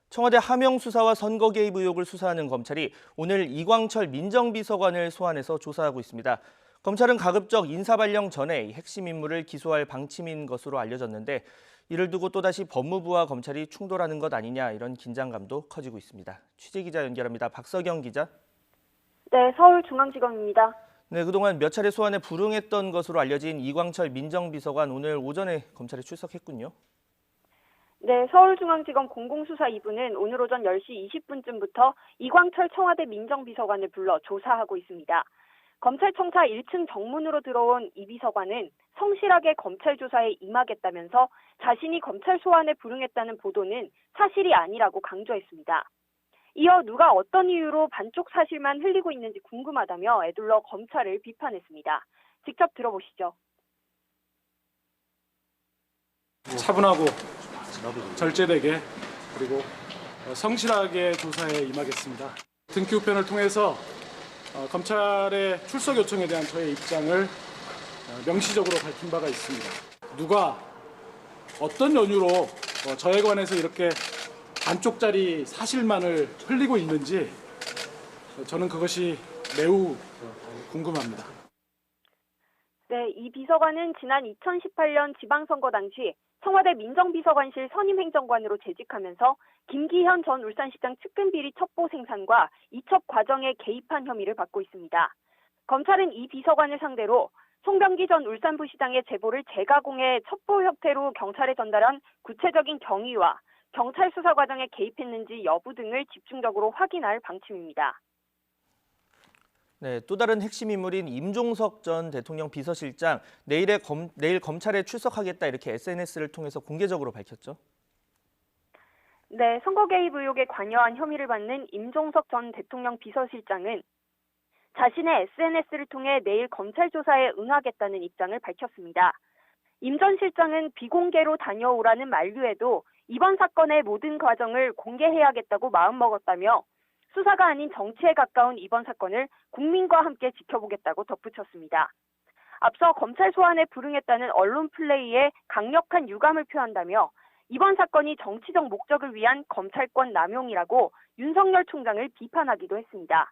청와대 하명 수사와 선거 개입 의혹을 수사하는 검찰이 오늘 이광철 민정비서관을 소환해서 조사하고 있습니다. 검찰은 가급적 인사발령 전에 핵심 인물을 기소할 방침인 것으로 알려졌는데 이를 두고 또다시 법무부와 검찰이 충돌하는 것 아니냐 이런 긴장감도 커지고 있습니다. 취재기자 연결합니다. 박서경 기자. 네, 서울중앙지검입니다. 네, 그동안 몇 차례 소환에 불응했던 것으로 알려진 이광철 민정비서관 오늘 오전에 검찰에 출석했군요. 네, 서울중앙지검 공공수사 2부는 오늘 오전 10시 20분쯤부터 이광철 청와대 민정비서관을 불러 조사하고 있습니다. 검찰청사 1층 정문으로 들어온 이 비서관은 성실하게 검찰 조사에 임하겠다면서 자신이 검찰 소환에 불응했다는 보도는 사실이 아니라고 강조했습니다. 이어 누가 어떤 이유로 반쪽 사실만 흘리고 있는지 궁금하다며 애둘러 검찰을 비판했습니다. 직접 들어보시죠. 차분하고 절제되게 그리고 성실하게 조사에 임하겠습니다. 등기우편을 통해서 검찰의 출석 요청에 대한 저의 입장을 명시적으로 밝힌 바가 있습니다. 누가 어떤 연유로 저에 관해서 이렇게 반쪽짜리 사실만을 흘리고 있는지 저는 그것이 매우 궁금합니다. 네, 이 비서관은 지난 2018년 지방선거 당시 청와대 민정비서관실 선임행정관으로 재직하면서 김기현 전 울산시장 측근비리 첩보 생산과 이첩 과정에 개입한 혐의를 받고 있습니다. 검찰은 이 비서관을 상대로 송병기 전 울산부시장의 제보를 재가공해 첩보 형태로 경찰에 전달한 구체적인 경위와 경찰 수사 과정에 개입했는지 여부 등을 집중적으로 확인할 방침입니다. 네, 또 다른 핵심 인물인 임종석 전 대통령 비서실장 내일 검찰에 출석하겠다 이렇게 SNS를 통해서 공개적으로 밝혔죠. 네, 선거 개입 의혹에 관여한 혐의를 받는 임종석 전 대통령 비서실장은 자신의 SNS를 통해 내일 검찰 조사에 응하겠다는 입장을 밝혔습니다. 임 전 실장은 비공개로 다녀오라는 만류에도 이번 사건의 모든 과정을 공개해야겠다고 마음먹었다며 수사가 아닌 정치에 가까운 이번 사건을 국민과 함께 지켜보겠다고 덧붙였습니다. 앞서 검찰 소환에 불응했다는 언론 플레이에 강력한 유감을 표한다며 이번 사건이 정치적 목적을 위한 검찰권 남용이라고 윤석열 총장을 비판하기도 했습니다.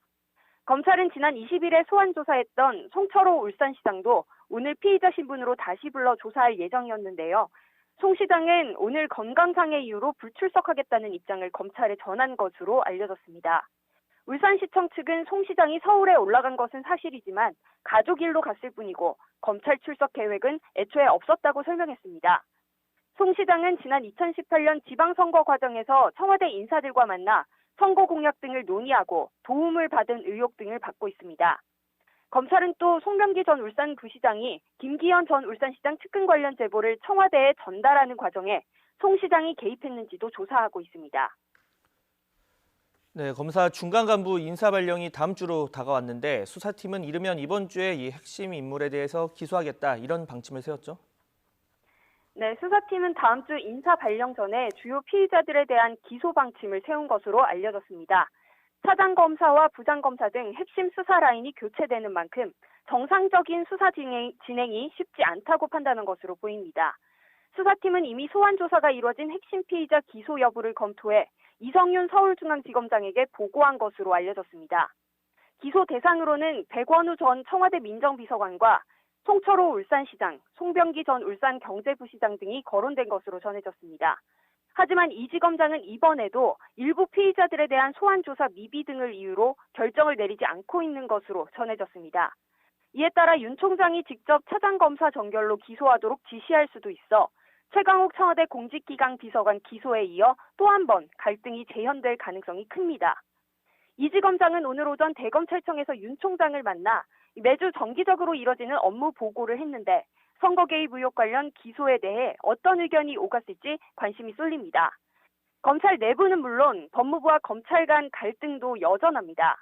검찰은 지난 20일에 소환 조사했던 송철호 울산시장도 오늘 피의자 신분으로 다시 불러 조사할 예정이었는데요. 송 시장은 오늘 건강상의 이유로 불출석하겠다는 입장을 검찰에 전한 것으로 알려졌습니다. 울산시청 측은 송 시장이 서울에 올라간 것은 사실이지만 가족 일로 갔을 뿐이고 검찰 출석 계획은 애초에 없었다고 설명했습니다. 송 시장은 지난 2018년 지방선거 과정에서 청와대 인사들과 만나 선거 공약 등을 논의하고 도움을 받은 의혹 등을 받고 있습니다. 검찰은 또 송병기 전 울산부시장이 김기현 전 울산시장 측근 관련 제보를 청와대에 전달하는 과정에 송 시장이 개입했는지도 조사하고 있습니다. 네, 검사 중간 간부 인사 발령이 다음 주로 다가왔는데 수사팀은 이르면 이번 주에 이 핵심 인물에 대해서 기소하겠다 이런 방침을 세웠죠. 네, 수사팀은 다음 주 인사 발령 전에 주요 피의자들에 대한 기소 방침을 세운 것으로 알려졌습니다. 차장검사와 부장검사 등 핵심 수사 라인이 교체되는 만큼 정상적인 수사 진행이 쉽지 않다고 판단한 것으로 보입니다. 수사팀은 이미 소환 조사가 이루어진 핵심 피의자 기소 여부를 검토해 이성윤 서울중앙지검장에게 보고한 것으로 알려졌습니다. 기소 대상으로는 백원우 전 청와대 민정비서관과 송철호 울산시장, 송병기 전 울산경제부시장 등이 거론된 것으로 전해졌습니다. 하지만 이 지검장은 이번에도 일부 피의자들에 대한 소환 조사 미비 등을 이유로 결정을 내리지 않고 있는 것으로 전해졌습니다. 이에 따라 윤 총장이 직접 차장검사 정결로 기소하도록 지시할 수도 있어 최강욱 청와대 공직기강 비서관 기소에 이어 또 한 번 갈등이 재현될 가능성이 큽니다. 이 지검장은 오늘 오전 대검찰청에서 윤 총장을 만나 매주 정기적으로 이뤄지는 업무 보고를 했는데 선거 개입 의혹 관련 기소에 대해 어떤 의견이 오갔을지 관심이 쏠립니다. 검찰 내부는 물론 법무부와 검찰 간 갈등도 여전합니다.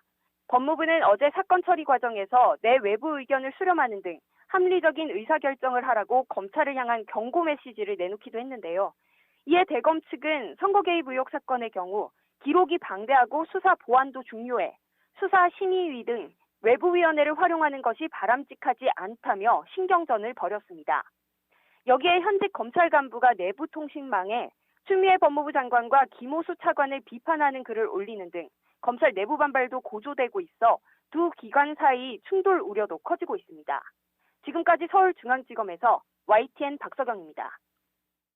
법무부는 어제 사건 처리 과정에서 내 외부 의견을 수렴하는 등 합리적인 의사결정을 하라고 검찰을 향한 경고 메시지를 내놓기도 했는데요. 이에 대검 측은 선거 개입 의혹 사건의 경우 기록이 방대하고 수사 보안도 중요해 수사 심의위 등 외부위원회를 활용하는 것이 바람직하지 않다며 신경전을 벌였습니다. 여기에 현직 검찰 간부가 내부 통신망에 추미애 법무부 장관과 김호수 차관을 비판하는 글을 올리는 등 검찰 내부 반발도 고조되고 있어 두 기관 사이 충돌 우려도 커지고 있습니다. 지금까지 서울중앙지검에서 YTN 박서경입니다.